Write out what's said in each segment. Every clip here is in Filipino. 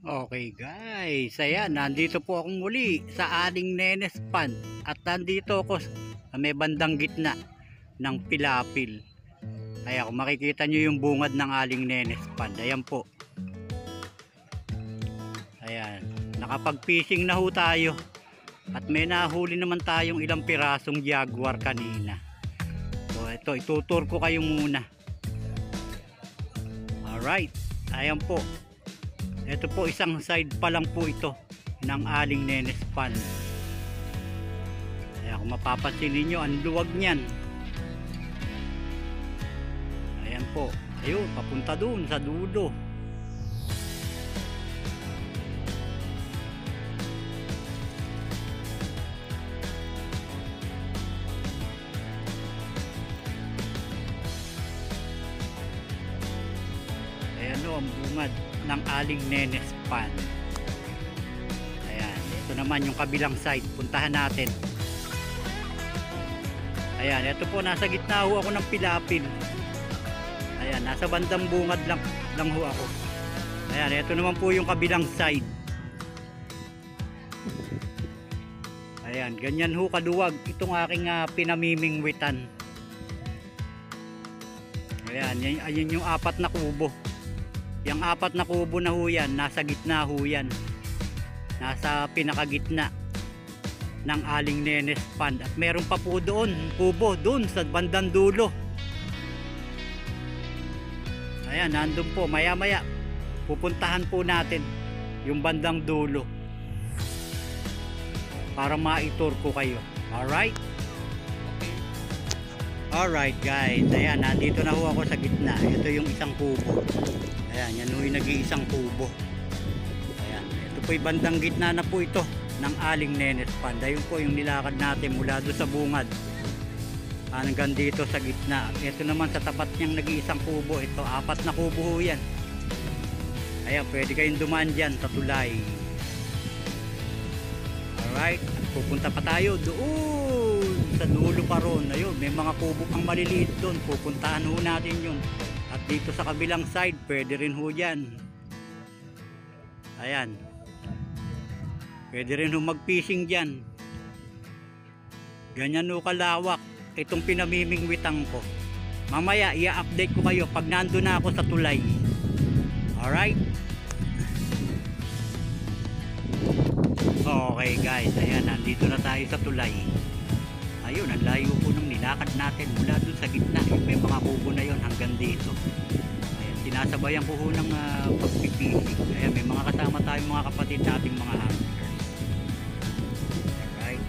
Okay guys, ayan, nandito po akong muli sa Aling Nenes Pond at nandito ako sa may bandang gitna ng Pilapil. Ayan, kung makikita nyo yung bungad ng Aling Nenes Pond, ayan po. Ayan, nakapag-fishing na ho tayo at may nahuli naman tayong ilang pirasong jaguar kanina. So ito, itutur ko kayo muna. Alright, ayan po. Ito po, isang side pa lang po ito ng Aling Nenes Pond. Ayan, kung mapapansin ninyo, ang luwag niyan. Ayan po, ayun, papunta dun sa dulo. Ayan o, ang bungad ng Aling Nenes Pond. Ayan, ito naman yung kabilang side, puntahan natin. Ayan, ito po, nasa gitna ho ako ng Pilapil. Ayan, nasa bandang bungad lang ho ako. Ayan, ito naman po yung kabilang side. Ayan, ganyan ho kaluwag itong aking pinamimingwitan. Ayan, ayun yung apat na kubo. Yung apat na kubo na ho yan, nasa gitna ho yan. Nasa pinakagitna ng Aling Nenes Pond. At meron pa po doon, kubo doon sa bandang dulo. Ayan, nandun po, maya maya pupuntahan po natin yung bandang dulo para maitur ko kayo. Alright? Alright guys, ayan, nandito na ho ako sa gitna. Ito yung isang kubo. Ayan, yan ho yung nag-iisang kubo. Ayan, ito po yung bandang gitna na po ito ng Aling Nenes Pond. Ayun po yung nilakad natin mula doon sa bungad hanggang dito sa gitna. Ito naman sa tapat niyang nag-iisang kubo. Ito, apat na kubo ho yan. Ayan, pwede kayong dumaan dyan sa tulay. Alright, pupunta pa tayo doon sa dulo pa ron. Ayun, may mga kubo pang maliliit doon. Pupuntahan ho natin yun. At dito sa kabilang side, pwede rin ho dyan. Ayan. Pwede rin ho mag-fishing dyan. Ganyan ho kalawak itong pinamimingwitan ko. Mamaya, i-update ko kayo pag nandun na ako sa tulay. Alright? Okay guys, ayan, nandito na tayo sa tulay. Ayun, ang layo po nung nilakad natin mula dun sa gitna. Yung may mga kubo na yun hanggang dito. Ayan, sinasabayan ko ho ng pagpipishing. Ayan, may mga kasama tayong mga kapatid nating mga hunters. Alright.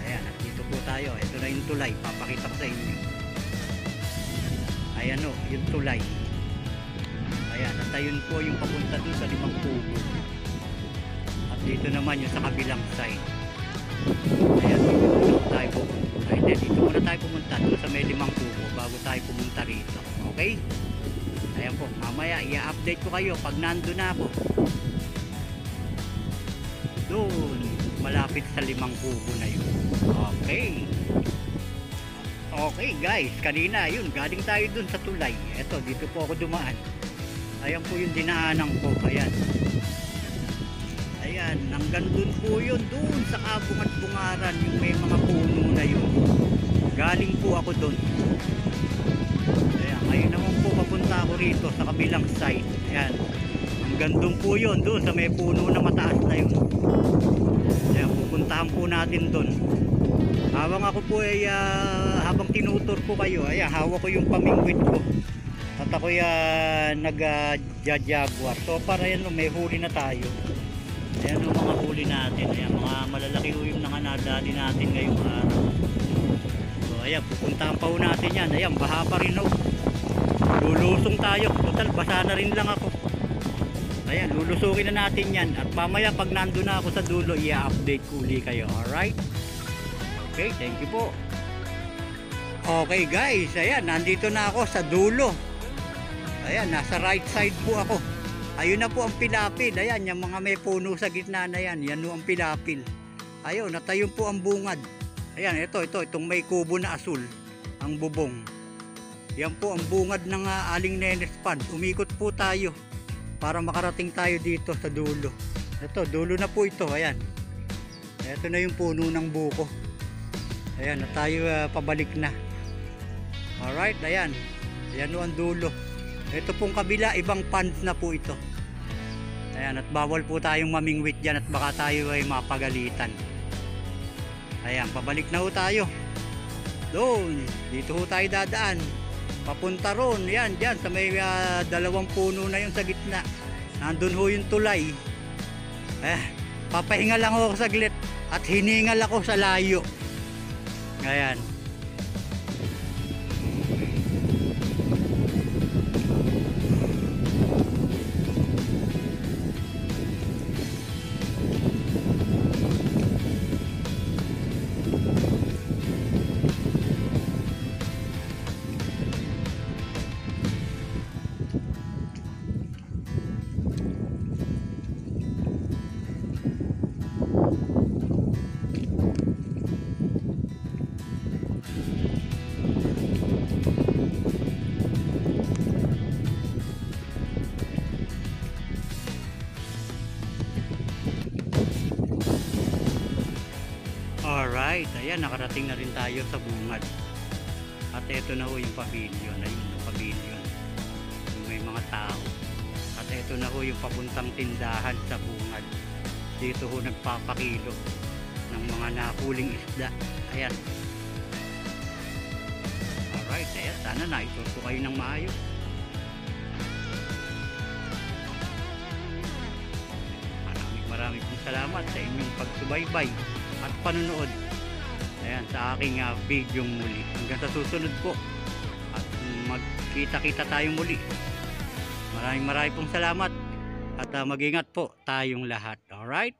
Ayan, nandito po tayo. Ito na yung tulay. Papakita ko sa inyo. Ayan o, yung tulay. Ayan, at ayun po yung papunta dun sa limang kubo. At dito naman yung sa kabilang side. Ayan, dito tayo pupunta. Dito muna tayo pumunta doon sa may limang kubo bago tayo pumunta rito. Okay? Ayan po, mamaya i-update ko kayo pag nandun na ako doon, malapit sa limang kubo na yun. Okay. Okay guys, kanina yun, galing tayo dun sa tulay. Eto, dito po ako dumaan. Ayan po yung dinaanan ko. Ayan. Ayan, hanggang dun po yun, dun sa kabungat-bungaran, yung may mga puno na yun. Galing po ako dun. Ayan, ngayon naman po papunta ako rito sa kabilang side. Ayan, hanggang dun po yun, dun sa may puno na mataas na yun. Ayan, pupuntahan po natin dun. Habang ako po ay, habang tinutur ko kayo, ayan, hawak ko yung pamingwit ko. At ako nag-jaguar. So para yan, may huli na tayo. Ayan yung mga huli natin. Ayan, mga malalaki yung nadali natin ngayong araw. So ayan, pupuntahan pa ho natin yan. Ayan, baha pa rin ho. Lulusong tayo. Total, basa na rin lang ako. Ayan, lulusungin na natin yan. At mamaya pag nandun na ako sa dulo, i-update ko uli kayo. Alright? Okay, thank you po. Okay guys, ayan, nandito na ako sa dulo. Ayan, nasa right side po ako. Ayun na po ang Pilapil. Ayan, yung mga may puno sa gitna na yan. Yan po ang Pilapil. Ayun, at ayun po ang bungad. Ayan, itong may kubo na asul. Ang bubong. Yan po ang bungad ng Aling Nenes Pond. Umikot po tayo. para makarating tayo dito sa dulo. Ito, dulo na po ito. Ayan. Ito na yung puno ng buko. Ayan, na tayo pabalik na. Alright, ayan. Ayan o ang dulo. Ito pong kabila, ibang ponds na po ito. Ayan, at bawal po tayong mamingwit dyan at baka tayo ay mapagalitan. Ayan, pabalik na ho tayo. Doon, dito ho tayo dadaan. Papunta ron, yan, dyan sa may dalawang puno na yung sa gitna. Nandun ho yung tulay. Papahinga lang ako saglit at hiningal ako sa layo. Ayan. Alright, ayan, nakarating na rin tayo sa bungad. At ito na ho yung pavilion. Ayun, yung pavilion. Yung may mga tao. At ito na ho yung papuntang tindahan sa bungad. Dito ho nagpapakilo ng mga nakuling isda. Ayan. Alright, ayan, sana naituro kayo ng maayos. Maraming pong salamat sa inyong pagsubaybay at panunood. Ayan, sa aking video muli. Hanggang sa susunod po. At magkita-kita tayo muli. Maraming pong salamat. At mag-ingat po tayong lahat. Alright?